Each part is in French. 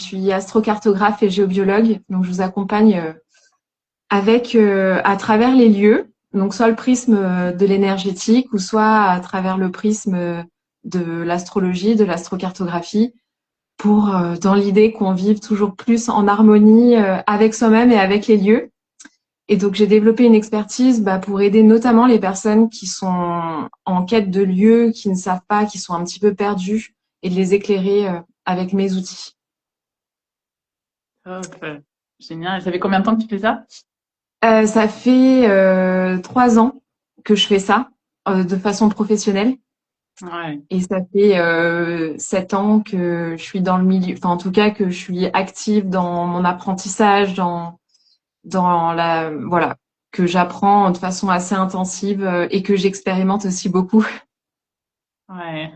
suis astrocartographe et géobiologue, donc je vous accompagne à travers les lieux, donc soit le prisme de l'énergétique ou soit à travers le prisme de l'astrologie, de l'astrocartographie, pour dans l'idée qu'on vive toujours plus en harmonie avec soi-même et avec les lieux. Et donc j'ai développé une expertise pour aider notamment les personnes qui sont en quête de lieux, qui ne savent pas, qui sont un petit peu perdues, et de les éclairer avec mes outils. Top. Génial. Ça fait combien de temps que tu fais ça? Ça fait 3 ans que je fais ça de façon professionnelle. Ouais. Et ça fait 7 ans que je suis dans le milieu, enfin en tout cas que je suis active dans mon apprentissage, dans voilà, que j'apprends de façon assez intensive et que j'expérimente aussi beaucoup. Ouais.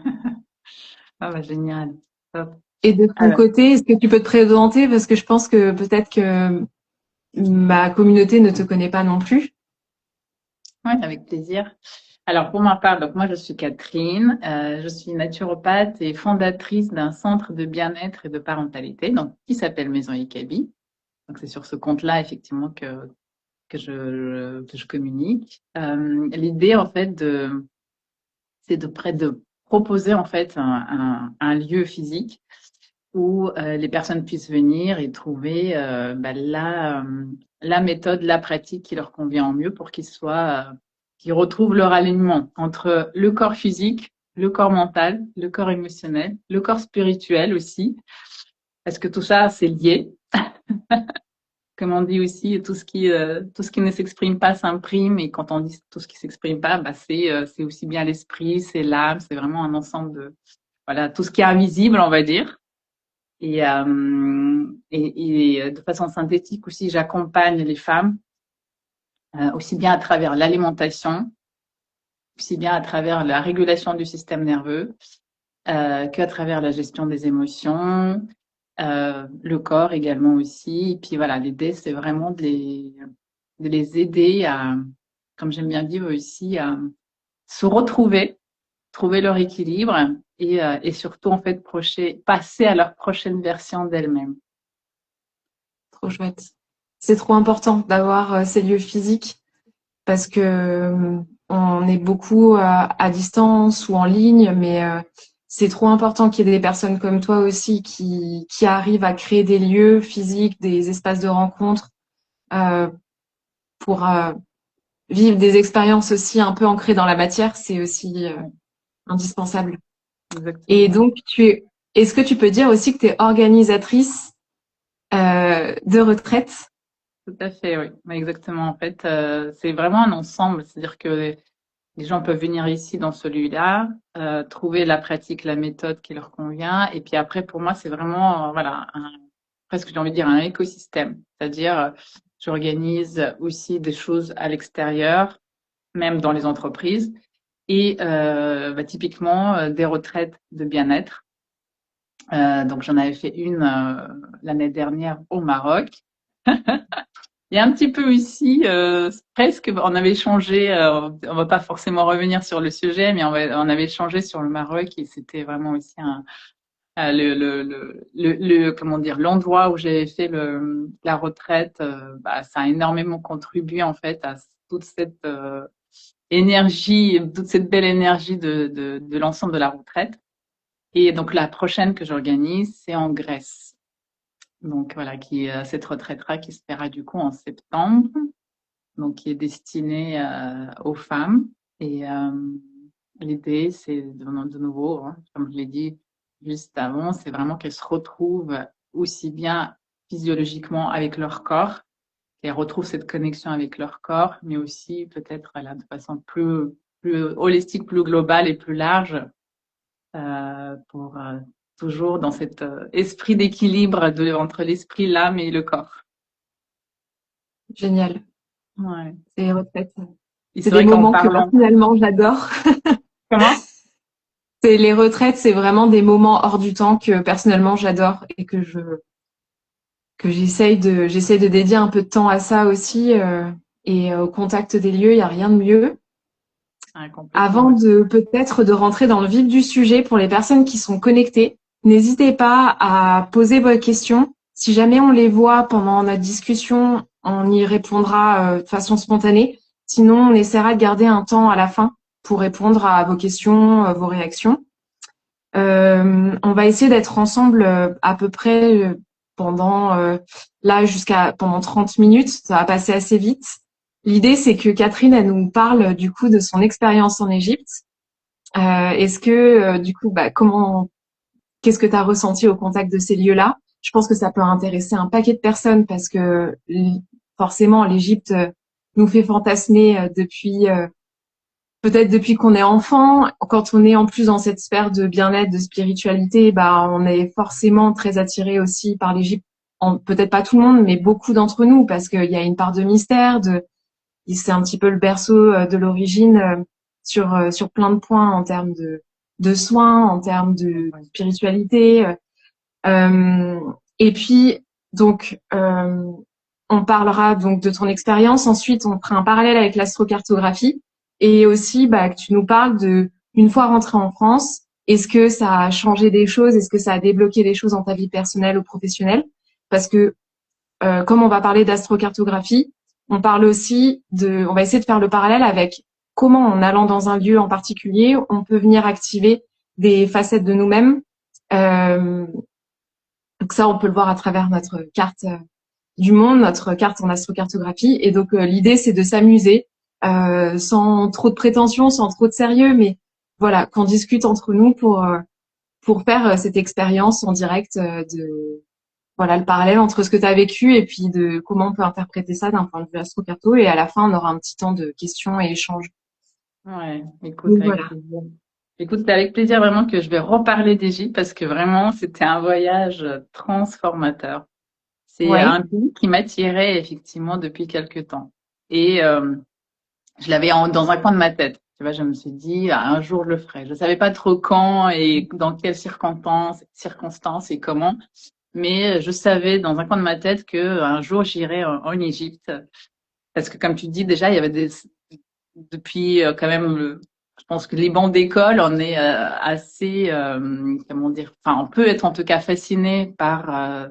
Ah bah génial. Top. Et de ton Alors, côté, est-ce que tu peux te présenter? Parce que je pense que peut-être que ma communauté ne te connaît pas non plus. ouais, avec plaisir. Alors, pour ma part, donc moi, je suis Catherine, je suis naturopathe et fondatrice d'un centre de bien-être et de parentalité, donc qui s'appelle Maison Ikabi. Donc, c'est sur ce compte-là, effectivement, que je communique. L'idée, en fait, c'est de proposer, en fait, un lieu physique où les personnes puissent venir et trouver la méthode, la pratique qui leur convient en mieux pour qu'ils retrouvent leur alignement entre le corps physique, le corps mental, le corps émotionnel, le corps spirituel aussi, parce que tout ça, c'est lié. Comme on dit aussi, tout ce qui ne s'exprime pas s'imprime, et quand on dit tout ce qui s'exprime pas, c'est aussi bien l'esprit, c'est l'âme, c'est vraiment un ensemble de, voilà, tout ce qui est invisible, on va dire. Et de façon synthétique aussi, j'accompagne les femmes aussi bien à travers l'alimentation, aussi bien à travers la régulation du système nerveux, qu'à travers la gestion des émotions, le corps également aussi. Et puis voilà, l'idée, c'est vraiment de les aider à, comme j'aime bien dire aussi, à se retrouver, trouver leur équilibre et surtout, en fait, passer à leur prochaine version d'elles-mêmes. Trop chouette. C'est trop important d'avoir ces lieux physiques parce que on est beaucoup à distance ou en ligne, mais c'est trop important qu'il y ait des personnes comme toi aussi qui arrivent à créer des lieux physiques, des espaces de rencontre euh, pour vivre des expériences aussi un peu ancrées dans la matière. C'est aussi Ouais, indispensable. Et exactement. donc, est-ce que tu peux dire aussi que tu es organisatrice de retraite? Tout à fait, oui. Ouais, exactement. En fait, c'est vraiment un ensemble. C'est-à-dire que les gens peuvent venir ici dans celui-là, trouver la pratique, la méthode qui leur convient. Et puis après, pour moi, c'est vraiment, voilà, presque j'ai envie de dire un écosystème. C'est-à-dire, j'organise aussi des choses à l'extérieur, même dans les entreprises, et typiquement des retraites de bien-être. Donc j'en avais fait une l'année dernière au Maroc. Il y a un petit peu ici, presque, on avait changé, on va pas forcément revenir sur le sujet, mais on avait changé sur le Maroc et c'était vraiment aussi comment dire, l'endroit où j'avais fait la retraite, ça a énormément contribué en fait à toute cette énergie, toute cette belle énergie de l'ensemble de la retraite. Et donc la prochaine que j'organise, c'est en Grèce. Donc voilà, cette retraite-là qui se fera du coup en septembre, donc qui est destinée aux femmes. Et l'idée, c'est de nouveau, hein, comme je l'ai dit juste avant, c'est vraiment qu'elles se retrouvent aussi bien physiologiquement avec leur corps, qu'elles retrouvent cette connexion avec leur corps, mais aussi peut-être voilà, de façon plus holistique, plus globale et plus large, pour toujours dans cet esprit d'équilibre entre l'esprit, l'âme et le corps. Génial. Ouais. C'est les retraites. Et C'est c'est des vrai qu'en moments que parlant, personnellement j'adore. comment? C'est les retraites, c'est vraiment des moments hors du temps que personnellement j'adore et que j'essaye de dédier un peu de temps à ça aussi et au contact des lieux, il y a rien de mieux. Ah, complètement, Avant ouais. de peut-être de rentrer dans le vif du sujet pour les personnes qui sont connectées, n'hésitez pas à poser vos questions. Si jamais on les voit pendant notre discussion, on y répondra de façon spontanée. Sinon, on essaiera de garder un temps à la fin pour répondre à vos questions, vos réactions. On va essayer d'être ensemble à peu près pendant là jusqu'à pendant 30 minutes. Ça va passer assez vite. L'idée, c'est que Catherine, elle nous parle du coup de son expérience en Égypte. Est-ce que du coup, qu'est-ce que tu as ressenti au contact de ces lieux-là? Je pense que ça peut intéresser un paquet de personnes parce que forcément, l'Égypte nous fait fantasmer peut-être depuis qu'on est enfant. Quand on est en plus dans cette sphère de bien-être, de spiritualité, on est forcément très attiré aussi par l'Égypte. Peut-être pas tout le monde, mais beaucoup d'entre nous, parce qu'il y a une part de mystère, c'est un petit peu le berceau de l'origine sur plein de points en termes de soins, en termes de spiritualité. Euh, et puis, donc, on parlera donc de ton expérience. Ensuite, on fera un parallèle avec l'astrocartographie et aussi que tu nous parles de une fois rentré en France, est-ce que ça a changé des choses, est-ce que ça a débloqué des choses dans ta vie personnelle ou professionnelle? Parce que comme on va parler d'astrocartographie, on parle aussi on va essayer de faire le parallèle avec comment en allant dans un lieu en particulier, on peut venir activer des facettes de nous-mêmes. Donc ça, on peut le voir à travers notre carte du monde, notre carte en astrocartographie. Et donc l'idée, c'est de s'amuser sans trop de prétention, sans trop de sérieux, mais voilà, qu'on discute entre nous pour faire cette expérience en direct de voilà le parallèle entre ce que tu as vécu et puis de comment on peut interpréter ça d'un point de vue astrocarto. Et à la fin, on aura un petit temps de questions et échanges. Ouais, écoute, Donc avec voilà. plaisir. Écoute, c'est avec plaisir vraiment que je vais reparler d'Égypte parce que vraiment, c'était un voyage transformateur. C'est Ouais. un pays qui m'attirait effectivement depuis quelque temps. Et je l'avais dans un coin de ma tête. Tu vois, je me suis dit, ah, un jour je le ferai. Je savais pas trop quand et dans quelles circonstances et comment, mais je savais dans un coin de ma tête que un jour j'irai en Égypte. Parce que comme tu dis, déjà, il y avait depuis quand même, je pense que les bancs d'école, on est assez, comment dire, enfin, on peut être en tout cas fasciné par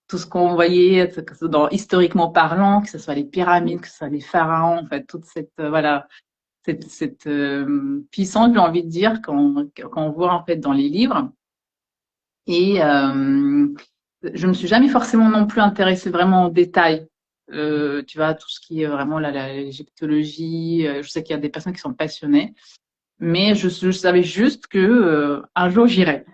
tout ce qu'on voyait, que ce soit historiquement parlant, que ce soit les pyramides, que ce soit les pharaons, en fait, toute cette, voilà, cette puissance, j'ai envie de dire, qu'on voit en fait dans les livres. Et je me suis jamais forcément non plus intéressée vraiment en détail. Tu vois, tout ce qui est vraiment l'égyptologie. Je sais qu'il y a des personnes qui sont passionnées, mais je savais juste que un jour j'irai.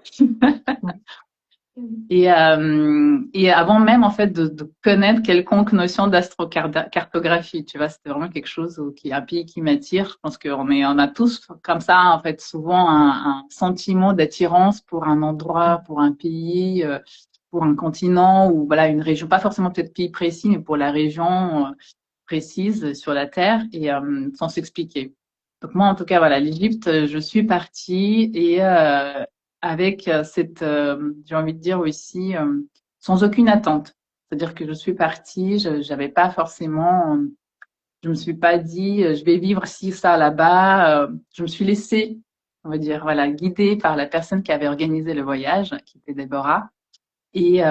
Et avant même en fait de connaître quelconque notion d'astrocartographie, tu vois, c'était vraiment quelque chose qui est un pays qui m'attire. Je pense on a tous comme ça en fait souvent un sentiment d'attirance pour un endroit, pour un pays, pour un continent ou voilà une région, pas forcément peut-être pays précis, mais pour la région précise sur la Terre et sans s'expliquer. Donc moi en tout cas voilà l'Égypte, je suis partie et avec cette, j'ai envie de dire aussi, sans aucune attente. C'est-à-dire que je suis partie, j'avais pas forcément, je me suis pas dit, je vais vivre ci, ça là-bas. Je me suis laissée, on va dire, voilà, guidée par la personne qui avait organisé le voyage, qui était Déborah. Et,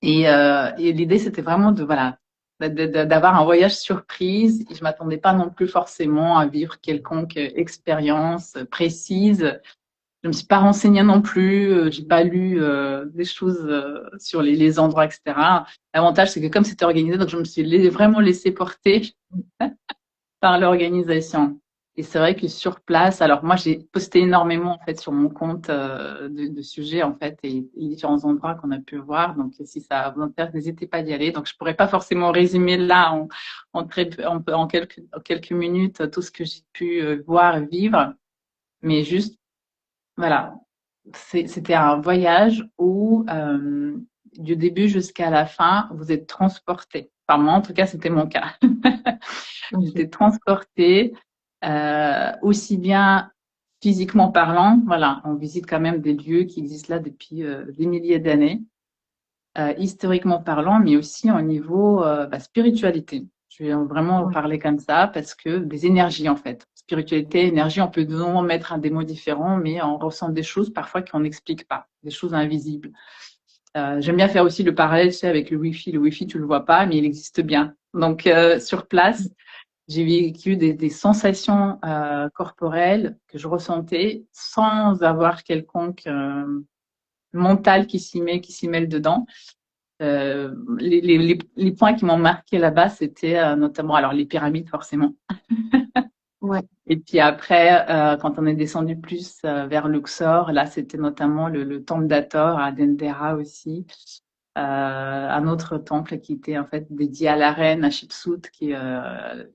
et l'idée, c'était vraiment voilà, d'avoir un voyage surprise. Et je m'attendais pas non plus forcément à vivre quelconque expérience précise. Je me suis pas renseignée non plus, j'ai pas lu des choses sur les endroits, etc. L'avantage, c'est que comme c'était organisé, donc je me suis vraiment laissée porter par l'organisation. Et c'est vrai que sur place, alors moi j'ai posté énormément en fait sur mon compte de sujets en fait et différents endroits qu'on a pu voir. Donc si ça vous intéresse, n'hésitez pas d'y aller. Donc je pourrais pas forcément résumer là en quelques minutes tout ce que j'ai pu voir et vivre, mais juste voilà, c'était un voyage où, du début jusqu'à la fin, vous êtes transporté. Enfin, moi, en tout cas, c'était mon cas. Ok. J'étais transportée, aussi bien physiquement parlant, voilà, on visite quand même des lieux qui existent là depuis des milliers d'années, historiquement parlant, mais aussi au niveau spiritualité. Je vais vraiment Ouais. parler comme ça parce que des énergies, en fait. Spiritualité, énergie, on peut non mettre des mots différents, mais on ressent des choses parfois qu'on n'explique pas, des choses invisibles. J'aime bien faire aussi le parallèle, tu sais, avec le Wi-Fi. Le Wi-Fi, tu le vois pas, mais il existe bien. Donc, sur place, j'ai vécu des sensations corporelles que je ressentais sans avoir quelconque mental qui s'y mêle dedans. Les points qui m'ont marqué là-bas, c'était notamment alors les pyramides forcément. Ouais. Et puis après, quand on est descendu plus vers Luxor, là c'était notamment le temple d'Hathor à Dendera aussi, un autre temple qui était en fait dédié à la reine Hatshepsut, qui est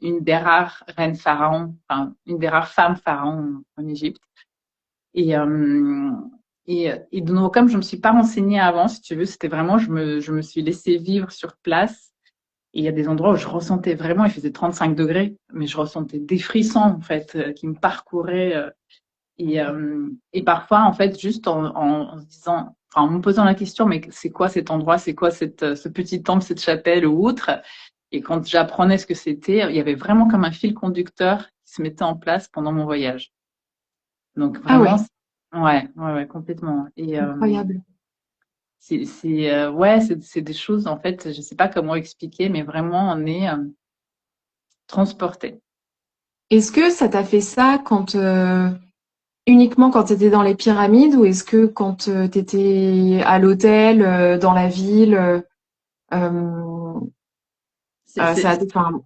une des rares reines pharaons, enfin une des rares femmes pharaons en Égypte. Et, et de nouveau, comme je me suis pas renseignée avant, si tu veux, c'était vraiment, je me suis laissée vivre sur place. Et il y a des endroits où je ressentais vraiment, il faisait 35 degrés, mais je ressentais des frissons, en fait, qui me parcouraient. Et parfois, en fait, juste en se disant, enfin, en me posant la question, mais c'est quoi cet endroit? C'est quoi ce petit temple, cette chapelle ou autre? Et quand j'apprenais ce que c'était, il y avait vraiment comme un fil conducteur qui se mettait en place pendant mon voyage. Donc Ah vraiment, ouais, ouais, complètement. Et incroyable. ouais, c'est des choses en fait, je sais pas comment expliquer, mais vraiment on est transporté. Est-ce que ça t'a fait ça quand uniquement quand tu étais dans les pyramides ou est-ce que quand tu étais à l'hôtel, dans la ville, euh, C'est- c'est- ça, enfin,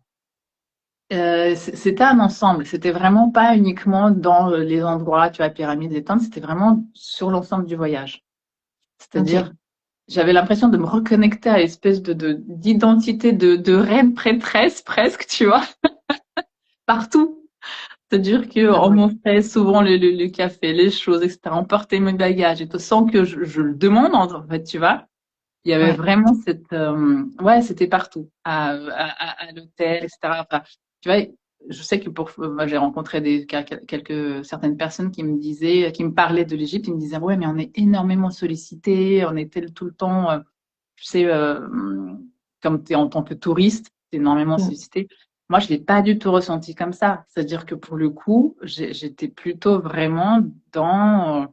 C'était un ensemble. C'était vraiment pas uniquement dans les endroits, tu vois, pyramides et tentes. C'était vraiment sur l'ensemble du voyage. ok. C'est-à-dire, j'avais l'impression de me reconnecter à l'espèce d'identité de reine prêtresse presque, tu vois, partout. C'est-à-dire que Ah on ouais. m'offrait souvent le café, les choses, etc. On portait mes bagages et tout sans que je le demande, en fait, tu vois. Il y avait Ouais. vraiment ouais, c'était partout, à l'hôtel, etc. Enfin, tu vois, je sais que moi, j'ai rencontré certaines personnes qui me disaient, qui me parlaient de l'Égypte, ils me disaient, ouais, mais on est énormément sollicité, on est tout le temps, tu sais, comme tu es en tant que touriste, t'es énormément Mm. sollicité. Moi, je l'ai pas du tout ressenti comme ça. C'est-à-dire que pour le coup, j'étais plutôt vraiment dans,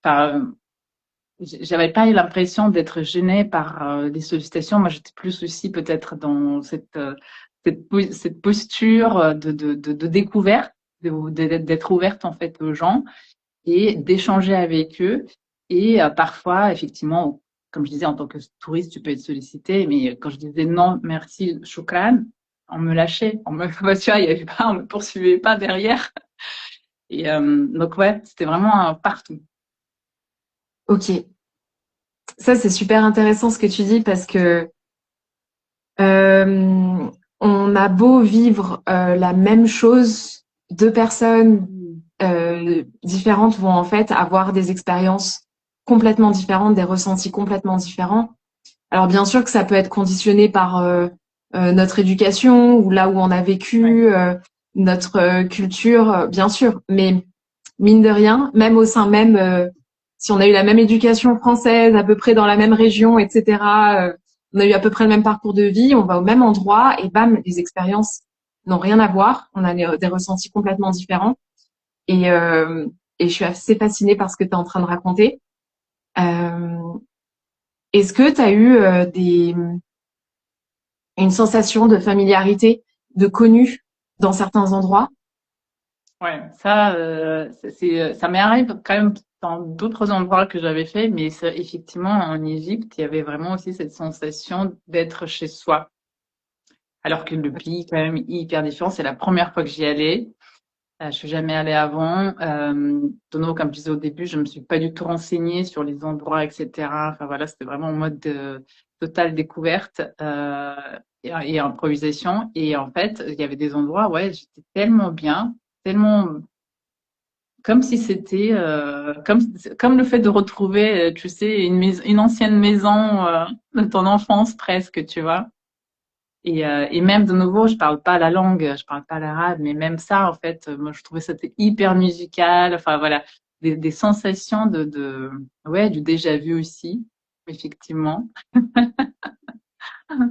enfin, j'avais pas eu l'impression d'être gênée par les sollicitations. Moi, j'étais plus aussi peut-être dans cette posture de découverte, d'être ouverte en fait aux gens et d'échanger avec eux. Et parfois, effectivement, comme je disais, en tant que touriste, tu peux être sollicité, mais quand je disais non, merci, shukran, on me lâchait, tu vois, il y avait pas, on me poursuivait pas derrière. Et donc ouais, c'était vraiment partout. Ok. Ça, c'est super intéressant ce que tu dis parce que euh, on a beau vivre la même chose, deux personnes différentes vont en fait avoir des expériences complètement différentes, des ressentis complètement différents. Alors bien sûr que ça peut être conditionné par notre éducation ou là où on a Ouais. vécu, notre culture, bien sûr. Mais mine de rien, même au sein même, si on a eu la même éducation française, à peu près dans la même région, etc., on a eu à peu près le même parcours de vie, on va au même endroit et bam, les expériences n'ont rien à voir. On a des ressentis complètement différents. Et, euh, et je suis assez fascinée par ce que tu es en train de raconter. Euh, Est-ce que tu as eu une sensation de familiarité, de connu dans certains endroits? Ouais, ça, ça m'est arrivé quand même dans d'autres endroits que j'avais fait, mais effectivement, en Égypte, il y avait vraiment aussi cette sensation d'être chez soi. Alors que le pays est quand même hyper différent. C'est la première fois que j'y allais. Je suis jamais allée avant. De nouveau, comme je disais au début, je me suis pas du tout renseignée sur les endroits, etc. Enfin voilà, c'était vraiment en mode de totale découverte et improvisation. Et en fait, il y avait des endroits, ouais, j'étais tellement bien, tellement comme si c'était comme le fait de retrouver, tu sais, une ancienne maison de ton enfance presque, tu vois. Et même de nouveau, je parle pas la langue, je parle pas l'arabe, mais même ça, en fait, moi, je trouvais ça hyper musical. Enfin voilà, des sensations ouais, du déjà vu aussi, effectivement.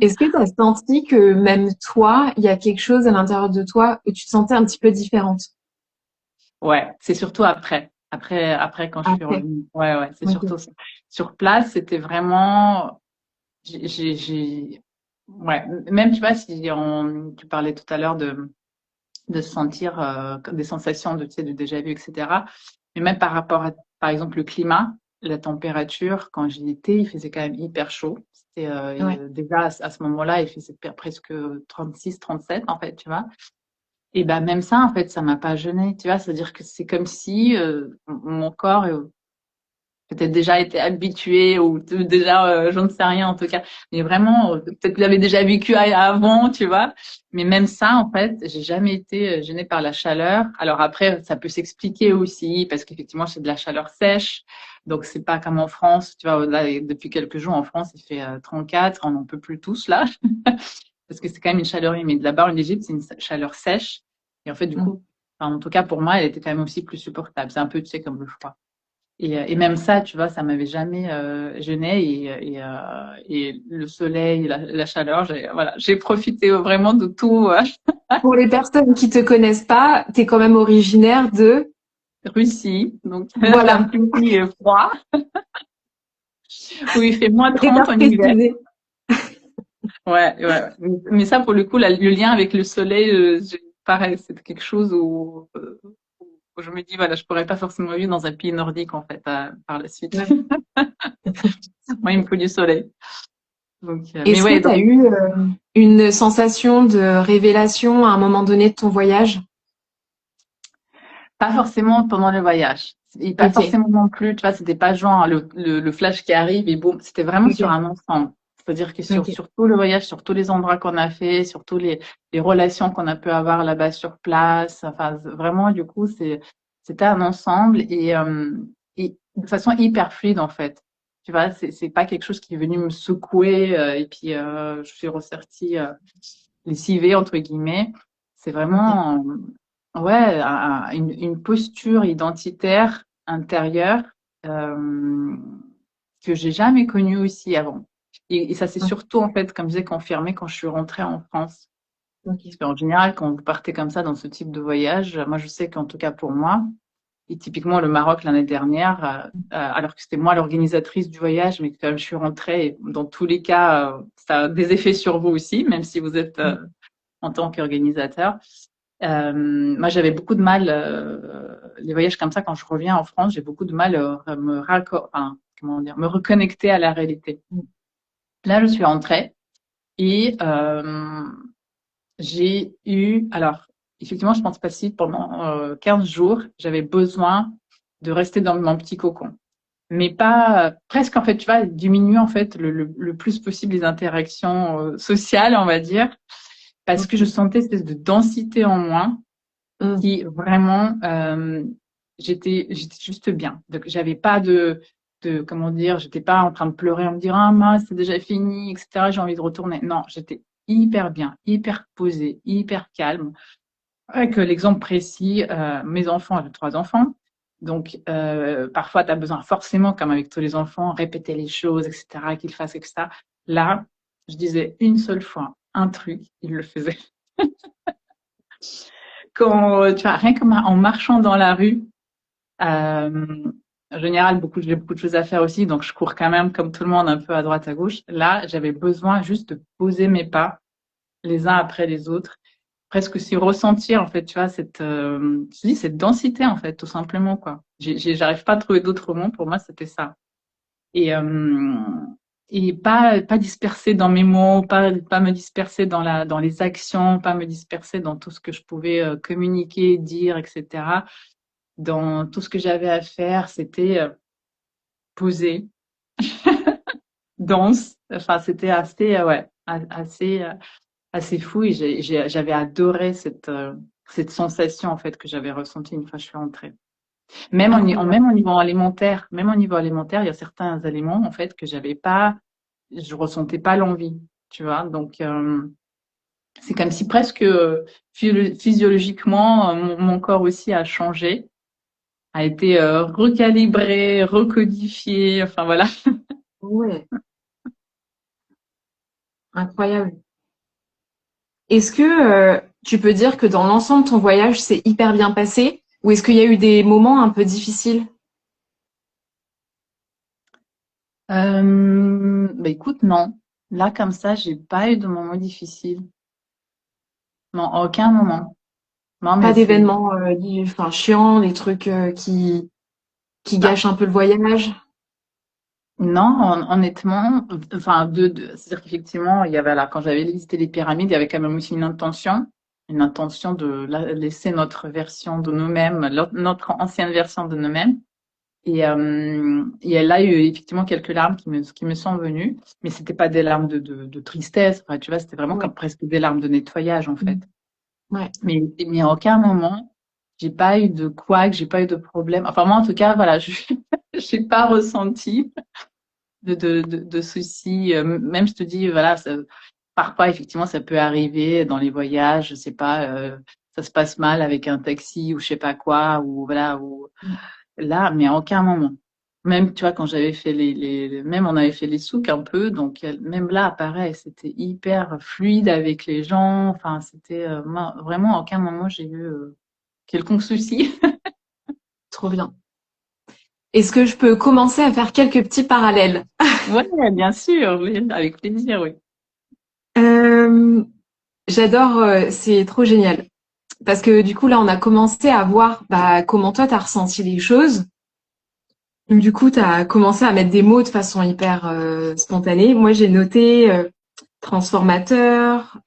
Est-ce que tu as senti que même toi, il y a quelque chose à l'intérieur de toi où tu te sentais un petit peu différente? Ouais, c'est surtout après. Après, quand je suis Après. revenue. Ouais, ouais, c'est Ok. surtout ça. Sur place, c'était vraiment, ouais, même, tu vois, si tu parlais tout à l'heure de sentir des sensations de, tu sais, de déjà vu, etc. Mais même par rapport à, par exemple, le climat, la température, quand j'y étais, il faisait quand même hyper chaud. C'était Ouais. déjà à ce moment-là, il faisait presque 36, 37 en fait, tu vois. Et ben même ça, en fait, ça m'a pas gênée, tu vois. C'est-à-dire que c'est comme si mon corps peut-être déjà été habitué ou déjà, j'en sais rien en tout cas. Mais vraiment, peut-être que j'avais déjà vécu avant, tu vois. Mais même ça, en fait, j'ai jamais été gênée par la chaleur. Alors après, ça peut s'expliquer aussi parce qu'effectivement, c'est de la chaleur sèche. Donc c'est pas comme en France, tu vois. Là, depuis quelques jours en France, il fait 34, on n'en peut plus tous là, parce que c'est quand même une chaleur humide. Là-bas en Égypte, c'est une chaleur sèche. Et en fait, du Mm. coup, enfin, en tout cas pour moi, elle était quand même aussi plus supportable. C'est un peu, tu sais, comme le froid. Et même ça, tu vois, ça m'avait jamais gêné. Et le soleil, la chaleur, voilà, j'ai profité vraiment de tout. Pour les personnes qui te connaissent pas, tu es quand même originaire de... Russie, donc un Voilà. pays froid, où il fait moins Je 30 préfère en hiver. préciser. Ouais, ouais, ouais. Mais ça, pour le coup, le lien avec le soleil, pareil, c'est quelque chose où je me dis, voilà, je pourrais pas forcément vivre dans un pays nordique, en fait, par la suite. Ouais. Moi, il me faut du soleil. Donc, mais Est-ce ouais, que tu as donc, eu une sensation de révélation à un moment donné de ton voyage? pas forcément pendant le voyage. Et pas Ok. forcément non plus, tu vois, c'était pas genre le flash qui arrive et boum, c'était vraiment sur Ok. un ensemble. C'est-à-dire que Ok. sur tout le voyage, sur tous les endroits qu'on a fait, sur tous les relations qu'on a pu avoir là-bas sur place, enfin, vraiment, du coup, c'était un ensemble et de façon hyper fluide, en fait. Tu vois, c'est pas quelque chose qui est venu me secouer et puis je suis ressortie lessivée, entre guillemets. C'est Ok. vraiment, ouais, une posture identitaire intérieure euh, que j'ai jamais connue aussi avant. Et ça s'est surtout, en fait, comme je disais, confirmé quand je suis rentrée en France. Ok. Parce qu'en général, quand vous partez comme ça dans ce type de voyage, moi, je sais qu'en tout cas pour moi, et typiquement le Maroc l'année dernière, alors que c'était moi l'organisatrice du voyage, mais que quand je suis rentrée, et dans tous les cas, ça a des effets sur vous aussi, même si vous êtes en tant qu'organisateur. Moi, j'avais beaucoup de mal, les voyages comme ça, quand je reviens en France, j'ai beaucoup de mal à enfin, comment dire, me reconnecter à la réalité. Là, je suis rentrée et j'ai eu, alors, effectivement, je pense pas si pendant 15 jours, j'avais besoin de rester dans mon petit cocon. Mais pas, presque en fait, tu vois, diminuer en fait le plus possible les interactions sociales, on va dire, parce que je Ok. sentais cette espèce de densité en moi Mm. qui vraiment j'étais juste bien. Donc j'avais pas de comment dire, j'étais pas en train de pleurer en me disant ah mince c'est déjà fini etc. J'ai envie de retourner. Non, j'étais hyper bien, hyper posée, hyper calme. Avec l'exemple précis, mes enfants, j'ai 3 enfants. Donc, parfois, tu as besoin forcément, comme avec tous les enfants, répéter les choses, etc., qu'ils fassent, etc. Là, je disais une seule fois un truc, ils le faisaient. Quand, tu vois, rien qu'en marchant dans la rue, en général, j'ai beaucoup de choses à faire aussi, donc je cours quand même comme tout le monde un peu à droite à gauche. Là, j'avais besoin juste de poser mes pas les uns après les autres, presque si ressentir en fait, tu vois, je dis cette densité en fait, tout simplement quoi. J'arrive pas à trouver d'autres mots. Pour moi, c'était ça. Et et pas disperser dans mes mots, pas me disperser dans les actions, pas me disperser dans tout ce que je pouvais communiquer, dire, etc. Dans tout ce que j'avais à faire, c'était poser, danse. Enfin, c'était assez, ouais, assez fou. Et j'avais adoré cette sensation en fait que j'avais ressentie une fois que je suis rentrée. Incroyable. Même au niveau alimentaire, il y a certains aliments en fait que j'avais pas, je ressentais pas l'envie, tu vois. Donc c'est comme si presque physiologiquement mon corps aussi a changé, a été recalibré, recodifié. Enfin voilà. Ouais. incroyable. Est-ce que tu peux dire que dans l'ensemble, ton voyage s'est hyper bien passé ou est-ce qu'il y a eu des moments un peu difficiles? Bah écoute, non. Là, comme ça, j'ai pas eu de moment difficile. Non, à aucun moment. Non, Pas mais c'est... d'événements enfin, chiants, des trucs qui Bah, gâchent un peu le voyage? non, honnêtement, enfin, c'est-à-dire qu'effectivement, il y avait là, quand j'avais visité les pyramides, il y avait quand même aussi une intention de laisser notre version de nous-mêmes, notre ancienne version de nous-mêmes. Et là, il y a eu effectivement quelques larmes qui me sont venues, mais c'était pas des larmes de tristesse. Enfin, tu vois, c'était vraiment Ouais. comme presque des larmes de nettoyage en fait. Mm. Ouais, Mais à aucun moment, j'ai pas eu de couac, j'ai pas eu de problème. Enfin, moi, en tout cas, voilà, je j'ai pas ressenti de soucis. Même, je te dis, voilà, parfois, effectivement, ça peut arriver dans les voyages, je sais pas, ça se passe mal avec un taxi ou je sais pas quoi, ou voilà, ou là, mais à aucun moment. Même, tu vois, quand j'avais fait même on avait fait les souks un peu, donc même là, pareil, c'était hyper fluide avec les gens. Enfin, c'était moi, vraiment à aucun moment j'ai eu quelconque souci. trop bien. Est-ce que je peux commencer à faire quelques petits parallèles? Ouais, bien sûr, oui, avec plaisir, oui. Euh, J'adore, c'est trop génial. Parce que du coup, là, on a commencé à voir bah, comment toi, tu as ressenti les choses. Donc, du coup, tu as commencé à mettre des mots de façon hyper spontanée. Moi, j'ai noté transformateur,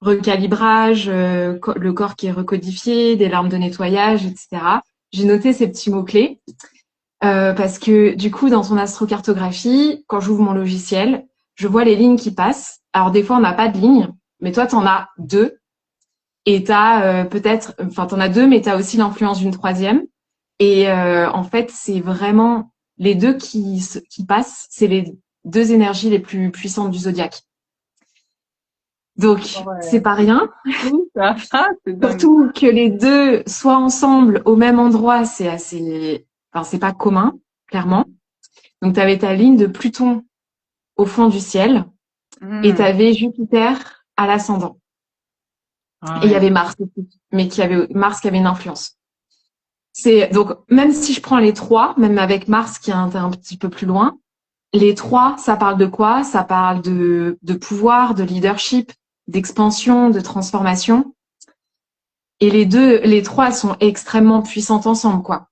recalibrage, le corps qui est recodifié, des larmes de nettoyage, etc. J'ai noté ces petits mots-clés parce que du coup, dans ton astrocartographie, quand j'ouvre mon logiciel, je vois les lignes qui passent. Alors, des fois, on n'a pas de lignes, mais toi, tu en as deux. Et t'as peut-être, enfin, t'en as deux, mais t'as aussi l'influence d'une troisième. Et en fait, c'est vraiment les deux qui passent, c'est les deux énergies les plus puissantes du zodiaque. Donc, c'est Ouais. pas rien. Ouh, ça, ah, c'est dingue. Surtout que les deux soient ensemble au même endroit, c'est assez, enfin, c'est pas commun, clairement. Donc, t'avais ta ligne de Pluton au fond du ciel et Hmm. t'avais Jupiter à l'ascendant. Ah Et il y ouais. avait Mars aussi, mais Mars qui avait une influence. C'est donc même si je prends les trois, même avec Mars qui est un petit peu plus loin, les trois, ça parle de quoi? Ça parle de pouvoir, de leadership, d'expansion, de transformation. Et les trois sont extrêmement puissantes ensemble, quoi.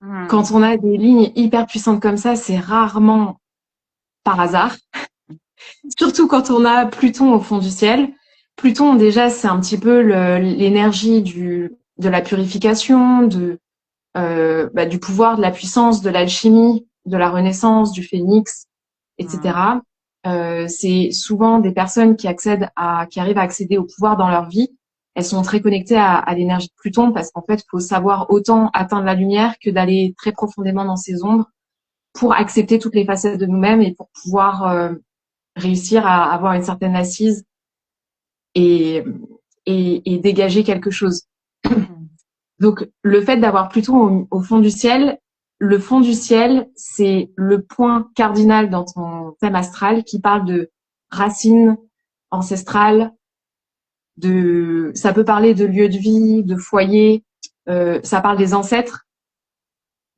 Hmm. Quand on a des lignes hyper puissantes comme ça, c'est rarement par hasard. Surtout quand on a Pluton au fond du ciel. Pluton, déjà, c'est un petit peu l'énergie de la purification, bah, du pouvoir, de la puissance, de l'alchimie, de la renaissance, du phénix, Hmm. etc. C'est souvent des personnes qui arrivent à accéder au pouvoir dans leur vie. Elles sont très connectées à l'énergie de Pluton parce qu'en fait, il faut savoir autant atteindre la lumière que d'aller très profondément dans ses ombres pour accepter toutes les facettes de nous-mêmes et pour pouvoir réussir à avoir une certaine assise et, et dégager quelque chose. Hmm. Donc, le fait d'avoir Pluton au fond du ciel, le fond du ciel, c'est le point cardinal dans ton thème astral qui parle de racines ancestrales, ça peut parler de lieu de vie, de foyer, ça parle des ancêtres,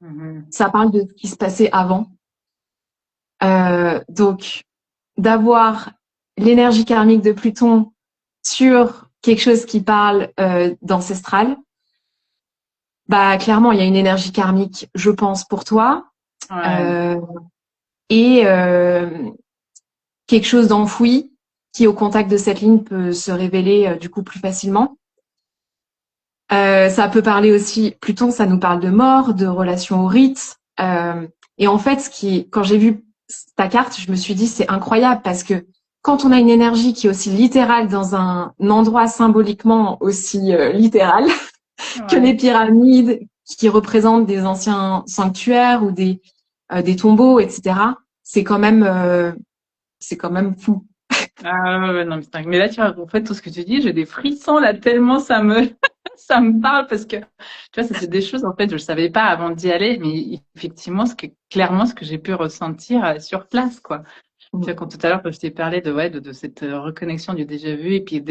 Hmm. ça parle de ce qui se passait avant. Donc, d'avoir l'énergie karmique de Pluton sur quelque chose qui parle d'ancestral, bah clairement, il y a une énergie karmique, je pense, pour toi. Ouais. Euh, et quelque chose d'enfoui qui, au contact de cette ligne, peut se révéler du coup plus facilement. Ça peut parler aussi, Pluton, ça nous parle de mort, de relation au rite. Et en fait, quand j'ai vu ta carte, je me suis dit, c'est incroyable parce que quand on a une énergie qui est aussi littérale dans un endroit symboliquement aussi littéral que les Ouais. pyramides, qui représentent des anciens sanctuaires ou des tombeaux, etc., c'est quand même fou. Ah ouais, ouais, non, mais c'est dingue. Mais là, tu vois, en fait, tout ce que tu dis, j'ai des frissons là, tellement ça me, ça me parle parce que, tu vois, c'est des choses, en fait, je ne savais pas avant d'y aller, mais effectivement, clairement, ce que j'ai pu ressentir sur place, quoi. Tu vois, quand tout à l'heure, quand je t'ai parlé de cette reconnexion du déjà vu et puis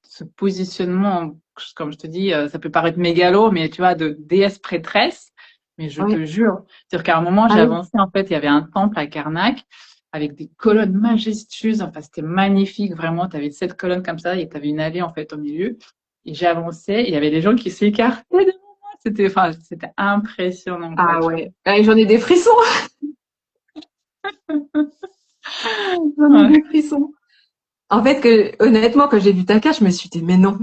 ce positionnement, comme je te dis, ça peut paraître mégalo, mais tu vois, de déesse prêtresse. Mais je Oui. te jure, c'est-à-dire qu'à un moment, Ah j'ai oui. avancé, en fait, il y avait un temple à Karnak avec des colonnes majestueuses. Enfin, c'était magnifique, vraiment. Tu avais 7 colonnes comme ça et tu avais une allée, en fait, au milieu. Et j'ai avancé, et il y avait des gens qui s'écartaient de moi. C'était impressionnant, quoi, Ah tu vois. ouais. Ah, j'en ai des frissons. J'en ai Ouais. des frissons. En fait, honnêtement, quand j'ai vu ta carte, je me suis dit, mais non.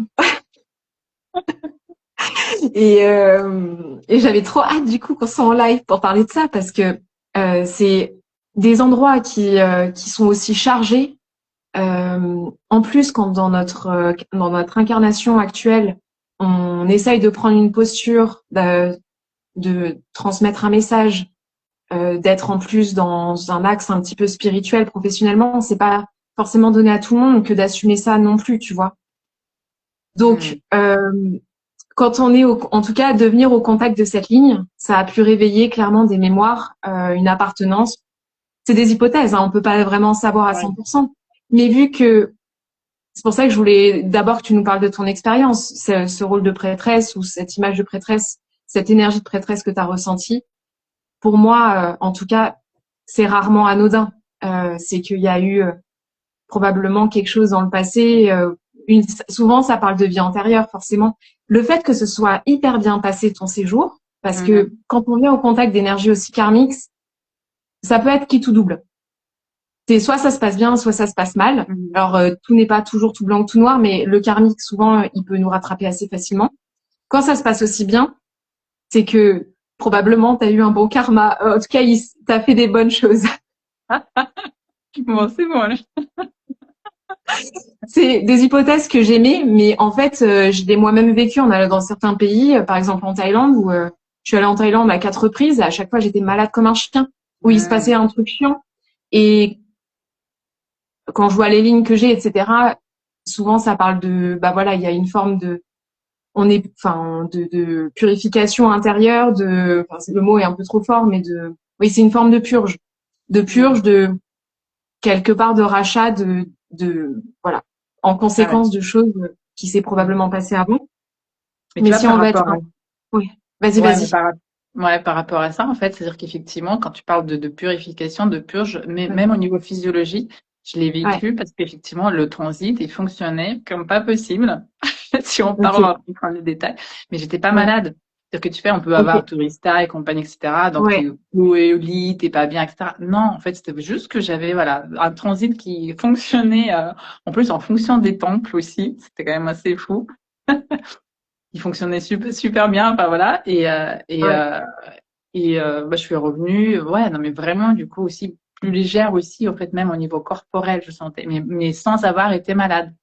Et j'avais trop hâte, du coup, qu'on soit en live pour parler de ça parce que c'est des endroits qui sont aussi chargés. En plus, quand dans notre incarnation actuelle, on essaye de prendre une posture, de transmettre un message, d'être en plus dans un axe un petit peu spirituel professionnellement, c'est pas forcément donné à tout le monde que d'assumer ça non plus, tu vois. Hmm. Donc, quand on est en tout cas, de venir au contact de cette ligne, ça a pu réveiller clairement des mémoires, une appartenance. C'est des hypothèses, hein, on peut pas vraiment savoir à Ouais. 100%. Mais vu que c'est pour ça que je voulais d'abord que tu nous parles de ton expérience, ce rôle de prêtresse ou cette image de prêtresse, cette énergie de prêtresse que tu as ressentie. Pour moi, en tout cas, c'est rarement anodin. C'est qu'il y a eu probablement quelque chose dans le passé. Souvent, ça parle de vie antérieure, forcément. Le fait que ce soit hyper bien passé ton séjour, parce que Mhm. quand on vient au contact d'énergie aussi karmique, ça peut être qui tout double. C'est soit ça se passe bien, soit ça se passe mal. Mhm. Alors, tout n'est pas toujours tout blanc ou tout noir, mais le karmique, souvent, il peut nous rattraper assez facilement. Quand ça se passe aussi bien, c'est que probablement, tu as eu un bon karma. En tout cas, tu as fait des bonnes choses. Bon, c'est bon, là. C'est des hypothèses que j'aimais, mais en fait, je l'ai moi-même vécu en allant dans certains pays, par exemple en Thaïlande, où je suis allée en Thaïlande à 4 reprises, et à chaque fois, j'étais malade comme un chien, où il se passait Hmm. un truc chiant. Et quand je vois les lignes que j'ai, etc., souvent, ça parle de, bah voilà, il y a une forme de purification intérieure, le mot est un peu trop fort, mais oui, c'est une forme de Hmm. purge, de quelque part de rachat, voilà, en Ah ouais. conséquence de choses qui s'est probablement Hmm. passé avant. Mais tu Mais vois, si par on va être, rapport à, oui, vas-y, ouais, mais vas-y. par rapport à ça, en fait, c'est-à-dire qu'effectivement, quand tu parles de purification, de purge, mais Ouais, même au niveau physiologie, je l'ai ouais, vécu parce qu'effectivement, le transit, il fonctionnait comme pas possible, si on ok, parle dans les détails, mais j'étais pas ouais, malade. C'est-à-dire que tu fais, on peut avoir ok, tourista et compagnie, etc. Donc, ouais, t'es cloué au lit, t'es pas bien, etc. Non, en fait, c'était juste que j'avais, voilà, un transit qui fonctionnait, en plus, en fonction des temples aussi. C'était quand même assez fou. Il fonctionnait super, super bien, enfin voilà. ouais, Bah, je suis revenue, ouais, non, mais vraiment, du coup, aussi plus légère aussi, en fait, même au niveau corporel, je sentais, mais sans avoir été malade,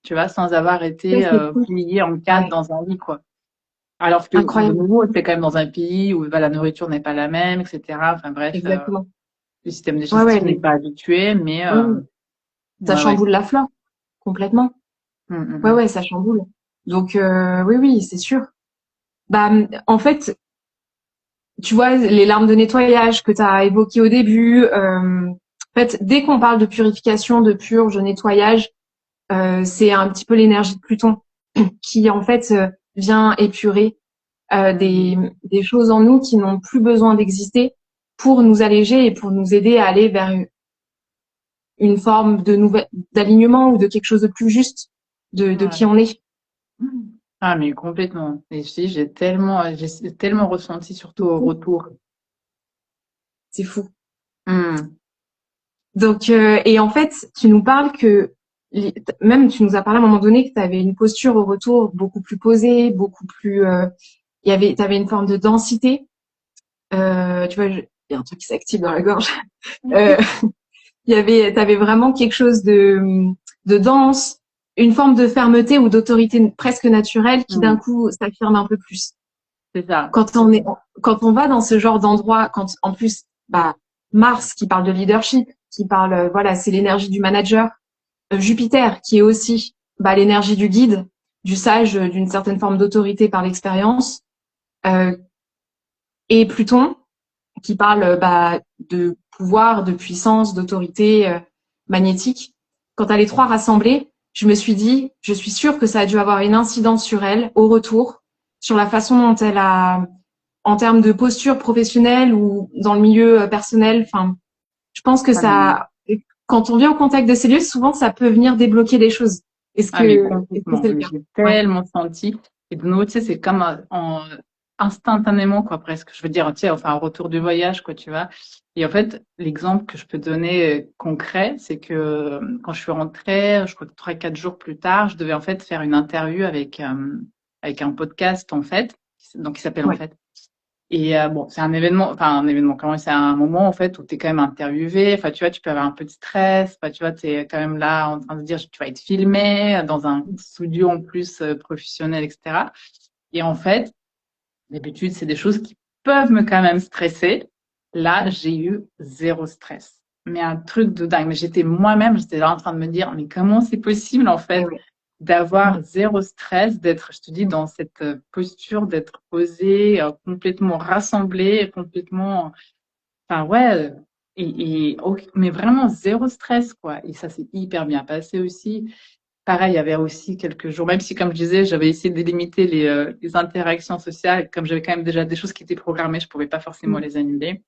tu vois, sans avoir ça été c'est fou, pliée en quatre ouais, dans un lit, quoi. Alors que, de incroyable, nouveau, c'est quand même dans un pays où bah, la nourriture n'est pas la même, etc. Enfin bref, exactement. le système Ouais, ouais, digestif n'est pas habitué, mais ça ouais, ouais. chamboule la flore complètement. Hum, hum, Ouais, hum. ouais, ça chamboule. Donc, oui, oui, c'est sûr. Bah, en fait, tu vois, les larmes de nettoyage que tu as évoquées au début, en fait, dès qu'on parle de purification, de purge, de nettoyage, c'est un petit peu l'énergie de Pluton qui, en fait, vient épurer Hum. des choses en nous qui n'ont plus besoin d'exister pour nous alléger et pour nous aider à aller vers une forme d'alignement ou de quelque chose de plus juste de Ouais. qui on est. Ah, mais complètement. Et si, j'ai tellement ressenti, surtout C'est au fou. retour. C'est fou. Hum. Donc, et en fait, tu nous parles que, même tu nous as parlé à un moment donné que tu avais une posture au retour beaucoup plus posée, beaucoup plus, t'avais une forme de densité. Tu vois, il y a un truc qui s'active dans la gorge. Euh, t'avais vraiment quelque chose de dense, une forme de fermeté ou d'autorité presque naturelle qui d'un Hum. coup s'affirme un peu plus. C'est ça. Quand on va dans ce genre d'endroit, quand en plus, bah, Mars qui parle de leadership, qui parle, voilà, c'est l'énergie du manager. Jupiter qui est aussi, bah, l'énergie du guide, du sage, d'une certaine forme d'autorité par l'expérience, euh, et Pluton qui parle, bah, de pouvoir, de puissance, d'autorité magnétique. Quand elle est 3 rassemblées, je me suis dit, je suis sûre que ça a dû avoir une incidence sur elle au retour, sur la façon dont elle a, en termes de posture professionnelle ou dans le milieu personnel. Enfin, je pense que Ah, mais, ça, quand on vient au contact de ces lieux, souvent ça peut venir débloquer des choses. ah, mais Est-ce que complètement. c'est le Mais cas? j'ai Ouais. tellement senti. Et de nouveau, tu sais, c'est comme instantanément, quoi, presque. Je veux dire, tu sais, enfin, un retour du voyage, quoi, tu vois. Et en fait, l'exemple que je peux donner concret, c'est que quand je suis rentrée, je crois que 3, 4 jours plus tard, je devais en fait faire une interview avec un podcast, en fait, donc qui s'appelle en Ouais. fait. Et bon, c'est un événement, comment c'est un moment en fait où tu es quand même interviewé, enfin tu vois, tu peux avoir un peu de stress, enfin tu vois, tu es quand même là en train de dire tu vas être filmé dans un studio en plus professionnel, etc. Et en fait, d'habitude, c'est des choses qui peuvent me quand même stresser. Là, j'ai eu zéro stress. Mais un truc de dingue. Mais j'étais là en train de me dire, mais comment c'est possible en Eh fait ouais. d'avoir zéro stress, d'être, je te dis, dans cette posture, d'être posé, complètement rassemblé, complètement, enfin ouais, mais vraiment zéro stress quoi. Et ça s'est hyper bien passé aussi. Pareil, il y avait aussi quelques jours, même si, comme je disais, j'avais essayé de limiter les interactions sociales, comme j'avais quand même déjà des choses qui étaient programmées, je pouvais pas forcément les annuler.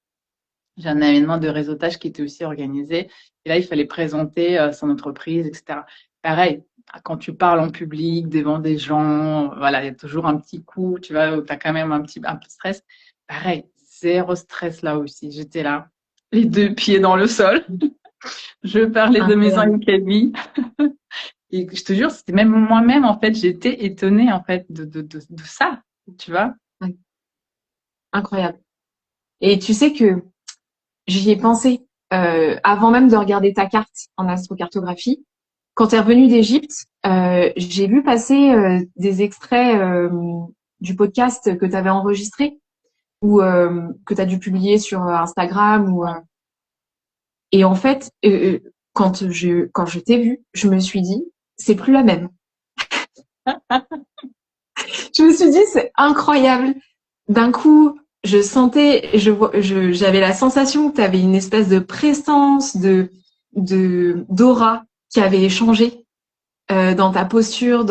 J'ai un événement de réseautage qui était aussi organisé. Et là, il fallait présenter son entreprise, etc. Pareil, quand tu parles en public, devant des gens, voilà, il y a toujours un petit coup, tu vois, où tu as quand même un peu de stress. Pareil, zéro stress là aussi. J'étais là, les 2 pieds dans le sol. Je parlais de Maison Incroyable. Academy. Et je te jure, c'était même moi-même, en fait, j'étais étonnée, en fait, de ça, tu vois. Ouais. Incroyable. Et tu sais que j'y ai pensé avant même de regarder ta carte en astrocartographie. Quand tu es revenu d'Égypte, j'ai vu passer des extraits du podcast que tu avais enregistré ou que tu as dû publier sur Instagram ou et en fait quand je t'ai vu, je me suis dit c'est plus la même. Je me suis dit c'est incroyable. D'un coup, je sentais j'avais la sensation que tu avais une espèce de présence de d'aura qui avait changé dans ta posture,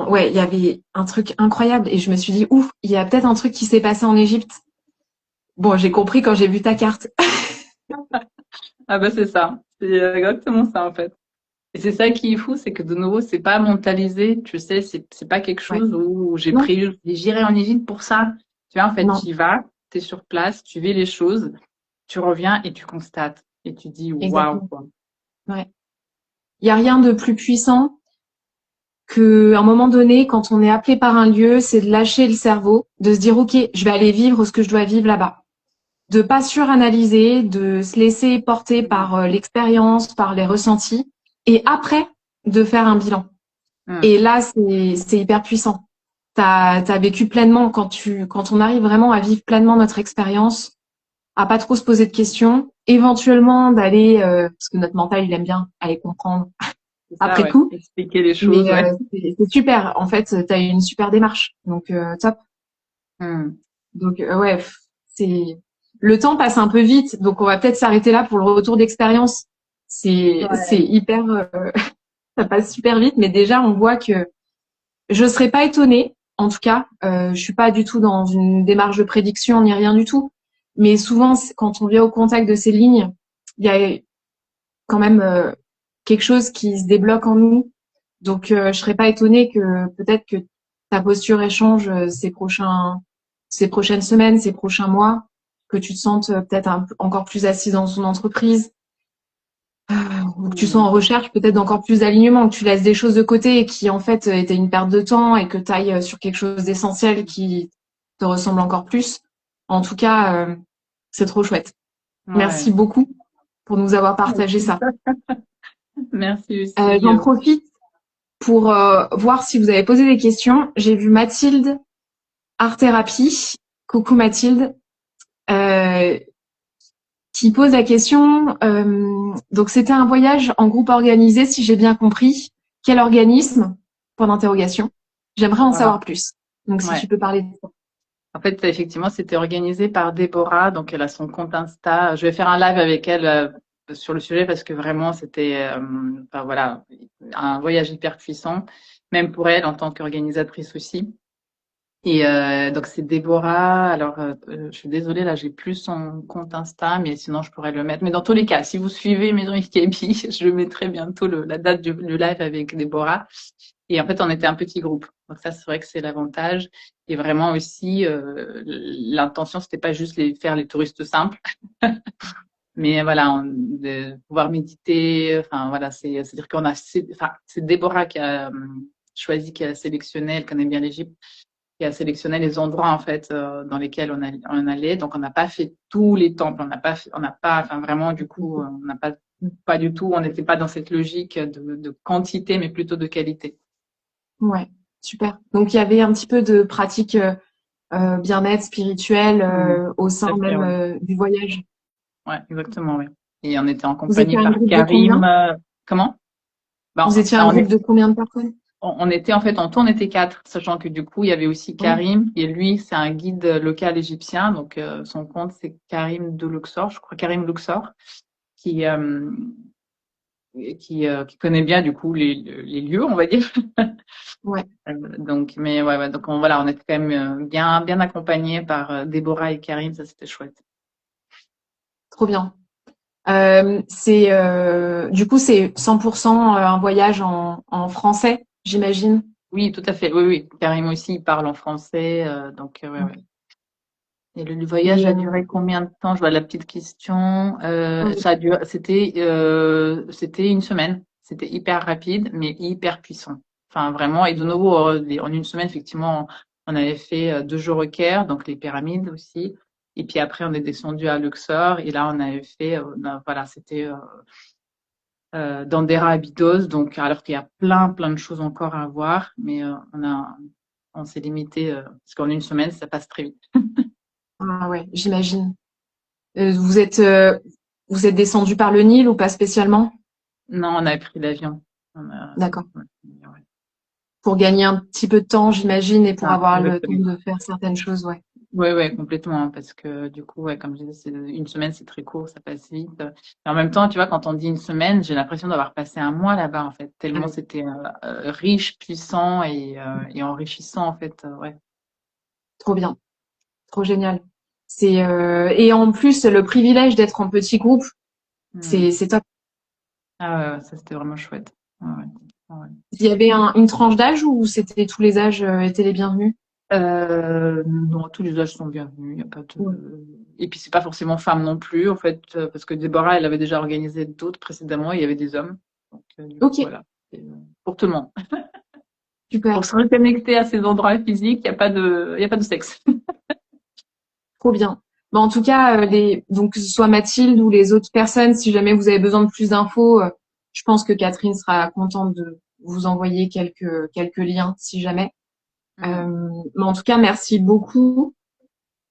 ouais, il y avait un truc incroyable et je me suis dit ouf, il y a peut-être un truc qui s'est passé en Égypte. Bon, j'ai compris quand j'ai vu ta carte. Ah bah c'est ça, c'est exactement ça, en fait. Et c'est ça qui est fou, c'est que de nouveau, c'est pas mentalisé, tu sais, c'est pas quelque Ouais. chose où j'ai Non, pris, j'irai en Égypte pour ça. Tu vois, en fait, tu non, y vas, tu es sur place, tu vis les choses, tu reviens et tu constates. Et tu dis, waouh, exactement. quoi. Ouais. Il y a rien de plus puissant que, à un moment donné, quand on est appelé par un lieu, c'est de lâcher le cerveau, de se dire, OK, je vais aller vivre ce que je dois vivre là-bas. De pas suranalyser, de se laisser porter par l'expérience, par les ressentis, et après, de faire un bilan. Hum, Et là, c'est hyper puissant. T'as vécu pleinement quand on arrive vraiment à vivre pleinement notre expérience, à pas trop se poser de questions, éventuellement d'aller, parce que notre mental, il aime bien aller comprendre c'est ça, après ouais. coup, Expliquer les choses, mais ouais. c'est super. En fait, t'as eu une super démarche, donc top. Hum. Donc ouais, c'est le temps passe un peu vite, donc on va peut-être s'arrêter là pour le retour d'expérience. C'est Ouais. hyper, ça passe super vite, mais déjà on voit que je serais pas étonnée. En tout cas, je suis pas du tout dans une démarche de prédiction ni rien du tout. Mais souvent, quand on vient au contact de ces lignes, il y a quand même quelque chose qui se débloque en nous. Donc, je serais pas étonnée que peut-être que ta posture échange ces prochaines semaines, ces prochains mois, que tu te sentes peut-être encore plus assise dans ton entreprise, ou que tu sois en Hum. recherche peut-être d'encore plus d'alignement, que tu laisses des choses de côté et qui en fait étaient une perte de temps et que tu ailles sur quelque chose d'essentiel qui te ressemble encore plus. En tout cas, c'est trop chouette. Merci Ouais. beaucoup pour nous avoir partagé ça. Merci aussi. J'en profite pour voir si vous avez posé des questions. J'ai vu Mathilde Art Thérapie. Coucou Mathilde. Euh, qui pose la question. Donc c'était un voyage en groupe organisé, si j'ai bien compris. Quel organisme? Point d'interrogation. J'aimerais en Voilà. savoir plus. Donc si Ouais. tu peux parler de ça. En fait, effectivement, c'était organisé par Déborah, donc elle a son compte Insta. Je vais faire un live avec elle sur le sujet parce que vraiment, c'était, enfin voilà, un voyage hyper puissant, même pour elle en tant qu'organisatrice aussi. Et donc c'est Déborah. Alors, je suis désolée, là, j'ai plus son compte Insta, mais sinon je pourrais le mettre. Mais dans tous les cas, si vous suivez Maison Ikabi, je mettrai bientôt la date du live avec Déborah. Et en fait, on était un petit groupe. Donc ça, c'est vrai que c'est l'avantage. Et vraiment aussi, l'intention, c'était pas juste faire les touristes simples, mais voilà, de pouvoir méditer. Enfin voilà, c'est-à-dire qu'on a, enfin, c'est Déborah qui a choisi, qui a sélectionné, elle connaît bien l'Égypte, qui a sélectionné les endroits en fait dans lesquels on allait. Donc on n'a pas fait tous les temples, on n'a pas, enfin vraiment du coup, on n'a pas du tout, on n'était pas dans cette logique de quantité, mais plutôt de qualité. Ouais, super. Donc il y avait un petit peu de pratique bien-être spirituel au Tout à sein fait, même ouais. du voyage. Ouais, exactement, oui. Et on était en Vous étiez compagnie un par groupe de Karim. combien? Comment? Vous Ben, étiez un groupe de combien de personnes? on était en fait en tout, on était quatre, sachant que du coup il y avait aussi Oui. Karim et lui c'est un guide local égyptien, donc son compte c'est Karim de Luxor, je crois Karim Luxor, qui qui connaît bien du coup les lieux, on va dire. Ouais, Donc mais ouais, donc voilà, on était quand même bien accompagnés par Déborah et Karim, ça c'était chouette. trop bien. Du coup c'est 100% un voyage en français, j'imagine. Oui, tout à fait. Oui, oui. Karim aussi, il parle en français, donc ouais, ouais. Et le voyage Et a duré combien de temps? Je vois la petite question. oui, Ça a duré, c'était une semaine. C'était hyper rapide, mais hyper puissant. Enfin, vraiment. Et de nouveau, en une semaine, effectivement, on avait fait 2 jours au Caire, donc les pyramides aussi. Et puis après, on est descendu à Luxor. Et là, on avait fait, voilà, c'était Dendera Abydos. Donc, alors qu'il y a plein de choses encore à voir, mais on s'est limité parce qu'en une semaine, ça passe très vite. ah ouais, j'imagine. Euh, vous êtes euh, vous êtes descendu par le Nil ou pas spécialement? Non, on a pris l'avion. On a- D'accord. ouais, ouais. Pour gagner un petit peu de temps, j'imagine, et pour Ah, avoir le temps exactement. de faire certaines choses, ouais. Ouais, ouais, complètement. Hein, parce que du coup, ouais, comme je disais, une semaine, c'est très court, ça passe vite. Et en même temps, tu vois, quand on dit une semaine, j'ai l'impression d'avoir passé un mois là-bas, en fait, tellement Ouais. c'était riche, puissant et enrichissant, en fait. Ouais. Trop bien, trop génial. Et en plus le privilège d'être en petit groupe, Hmm. c'est top. Ah ouais, ouais, ça c'était vraiment chouette. Ouais, ouais. Ah ouais. Il y avait une tranche d'âge ou c'était tous les âges étaient les bienvenus? Non, tous les âges sont bienvenus. Y a pas Ouais. de... Et puis c'est pas forcément femme non plus, en fait, parce que Déborah, elle avait déjà organisé d'autres précédemment, il y avait des hommes. Donc du coup, Ok, voilà, c'est, pour tout le monde. Pour super, se reconnecter à ces endroits physiques, il y a pas de sexe. trop bien. Bah, en tout cas, donc que ce soit Mathilde ou les autres personnes, si jamais vous avez besoin de plus d'infos, je pense que Catherine sera contente de vous envoyer quelques liens si jamais. Hmm. Mais en tout cas, merci beaucoup.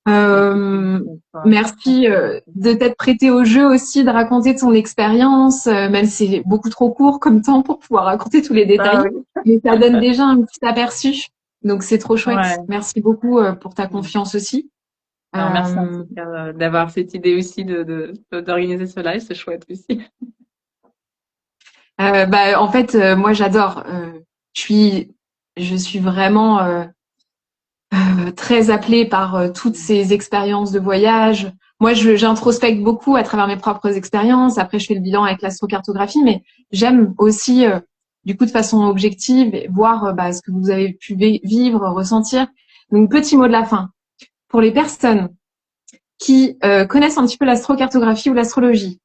Bah, écoute, Euh, d'accord. Merci de t'être prêté au jeu aussi, de raconter ton expérience, même si c'est beaucoup trop court comme temps pour pouvoir raconter tous les Ah détails. oui. Mais ça donne déjà un petit aperçu. Donc c'est trop chouette. Ouais. Merci beaucoup pour ta confiance aussi. Non, merci en Euh, tout cas d'avoir cette idée aussi d'organiser ce live, c'est chouette aussi. En fait, moi j'adore. Je suis, je suis vraiment très appelée par toutes ces expériences de voyage. Moi, j'introspecte beaucoup à travers mes propres expériences. Après, je fais le bilan avec l'astrocartographie, mais j'aime aussi, du coup, de façon objective, voir ce que vous avez pu vivre, ressentir. Donc, petit mot de la fin. Pour les personnes qui connaissent un petit peu l'astrocartographie ou l'astrologie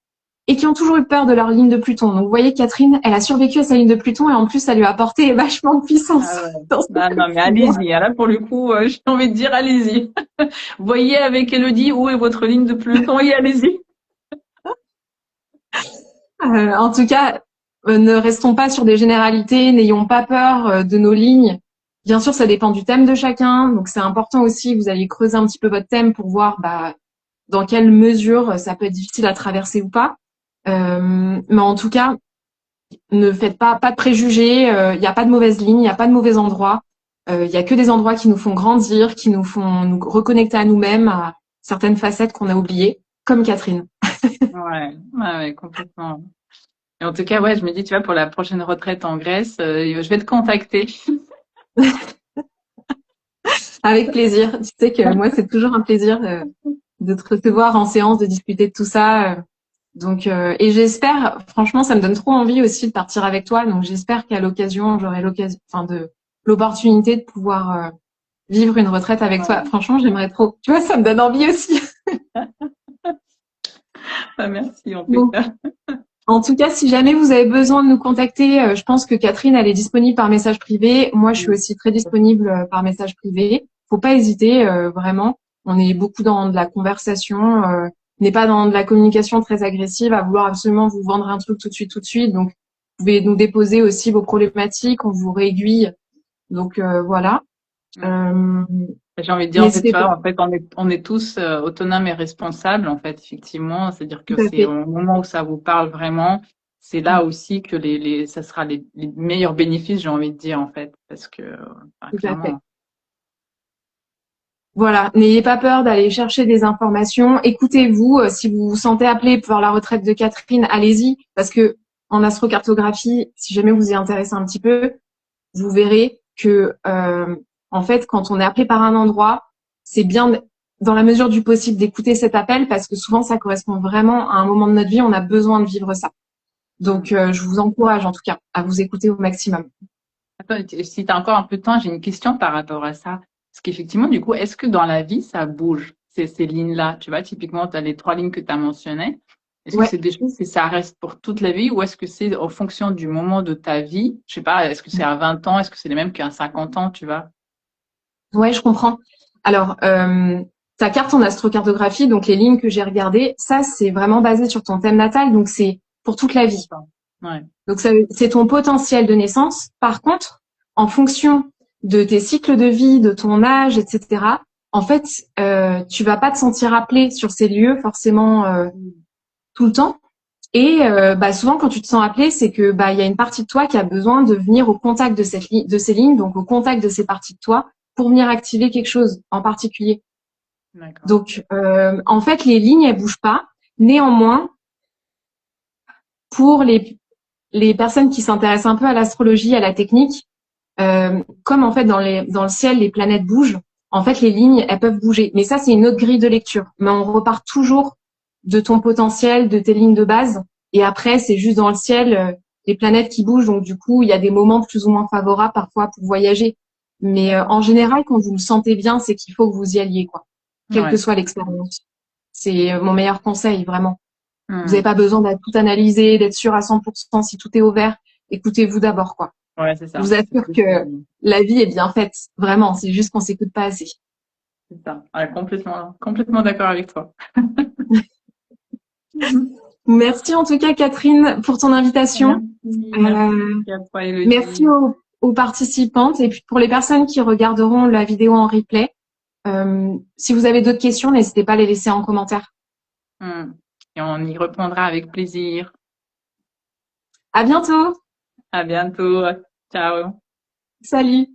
et qui ont toujours eu peur de leur ligne de Pluton. Donc, vous voyez, Catherine, elle a survécu à sa ligne de Pluton et en plus, ça lui a apporté vachement de puissance Ah ouais. dans ce Ah non, mais pouvoir. allez-y. Là, pour le coup, j'ai envie de dire, allez-y. Voyez avec Elodie où est votre ligne de peloton et allez-y. En tout cas, ne restons pas sur des généralités, n'ayons pas peur de nos lignes. Bien sûr, ça dépend du thème de chacun, donc c'est important aussi que vous alliez creuser un petit peu votre thème pour voir dans quelle mesure ça peut être difficile à traverser ou pas. Mais en tout cas, ne faites pas de préjugés, il n'y a pas de mauvaise ligne, il n'y a pas de mauvais endroit. Il y a que des endroits qui nous font grandir, qui nous font nous reconnecter à nous-mêmes, à certaines facettes qu'on a oubliées, comme Catherine. Ouais, ouais, ouais, complètement. Et en tout cas, ouais, je me dis, tu vois, pour la prochaine retraite en Grèce, je vais te contacter. Avec plaisir. Tu sais que moi, c'est toujours un plaisir de te recevoir en séance, de discuter de tout ça. Donc, et j'espère, franchement, ça me donne trop envie aussi de partir avec toi. Donc, j'espère qu'à l'occasion, j'aurai l'occasion, enfin, de l'opportunité de pouvoir vivre une retraite avec toi. Ouais. Franchement, j'aimerais trop. Tu vois, ça me donne envie aussi. Ah, merci, en tout Bon, cas. en tout cas, si jamais vous avez besoin de nous contacter, je pense que Catherine, elle est disponible par message privé. Moi, je suis aussi très disponible par message privé. Faut pas hésiter, vraiment. On est beaucoup dans de la conversation, on n'est pas dans de la communication très agressive, à vouloir absolument vous vendre un truc tout de suite, tout de suite. Donc, vous pouvez nous déposer aussi vos problématiques, on vous réaiguille. Donc, voilà. Euh, J'ai envie de dire, en fait, N'hésitez tu pas. vois, en fait, on est tous autonomes et responsables, en fait, effectivement. C'est-à-dire que Tout à c'est fait. au moment où ça vous parle vraiment, c'est là aussi que ça sera les meilleurs bénéfices, j'ai envie de dire, en fait, parce que, enfin, Tout à fait. clairement. Voilà, n'ayez pas peur d'aller chercher des informations. Écoutez-vous, si vous vous sentez appelé pour la retraite de Catherine, allez-y, parce que en astrocartographie, si jamais vous y intéressez un petit peu, vous verrez que en fait, quand on est appelé par un endroit, c'est bien dans la mesure du possible d'écouter cet appel parce que souvent ça correspond vraiment à un moment de notre vie, on a besoin de vivre ça. Donc, Hmm. je vous encourage en tout cas à vous écouter au maximum. Attends, si tu as encore un peu de temps, j'ai une question par rapport à ça. Parce qu'effectivement, du coup, est-ce que dans la vie, ça bouge, ces lignes-là? Tu vois, typiquement, tu as les trois lignes que tu as mentionnées. Est-ce que Ouais, c'est des choses que ça reste pour toute la vie ou est-ce que c'est en fonction du moment de ta vie? Je sais pas, est-ce que c'est à 20 ans? Est-ce que c'est les mêmes qu'à 50 ans, tu vois? ouais, je comprends. Alors, ta carte en astrocartographie, donc les lignes que j'ai regardées, ça, c'est vraiment basé sur ton thème natal, donc c'est pour toute la vie. D'accord. Ouais. Donc, c'est ton potentiel de naissance. Par contre, en fonction de tes cycles de vie, de ton âge, etc., en fait, tu vas pas te sentir appelé sur ces lieux forcément Mm. tout le temps. Et bah, souvent, quand tu te sens appelé, c'est que bah il y a une partie de toi qui a besoin de venir au contact de de ces lignes, donc au contact de ces parties de toi, pour venir activer quelque chose en particulier. D'accord. Donc, en fait, les lignes, elles bougent pas. Néanmoins, pour les personnes qui s'intéressent un peu à l'astrologie, à la technique, comme en fait dans le ciel, les planètes bougent, en fait, les lignes, elles peuvent bouger. Mais ça, c'est une autre grille de lecture. Mais on repart toujours de ton potentiel, de tes lignes de base. Et après, c'est juste dans le ciel, les planètes qui bougent. Donc, du coup, il y a des moments plus ou moins favorables parfois pour voyager. Mais D'accord. en général, quand vous le sentez bien, c'est qu'il faut que vous y alliez, quoi. Quelle que Ouais. soit l'expérience. C'est mon meilleur conseil, vraiment. Vous n'avez Mm. pas besoin d'être tout analysé, d'être sûr à 100% si tout est ouvert. Écoutez-vous d'abord, quoi. Ouais, c'est Je ça. vous C'est ce assure que je que dis. la vie est bien faite. Vraiment, c'est juste qu'on s'écoute pas assez. C'est ça. Ouais, complètement, complètement d'accord avec toi. Merci en tout cas, Catherine, pour ton invitation. Merci, Euh, merci à toi, merci Elodie. aux participantes. Et puis pour les personnes qui regarderont la vidéo en replay, si vous avez d'autres questions, n'hésitez pas à les laisser en commentaire. Mm. Et on y répondra avec plaisir. À bientôt. À bientôt. Ciao. Salut.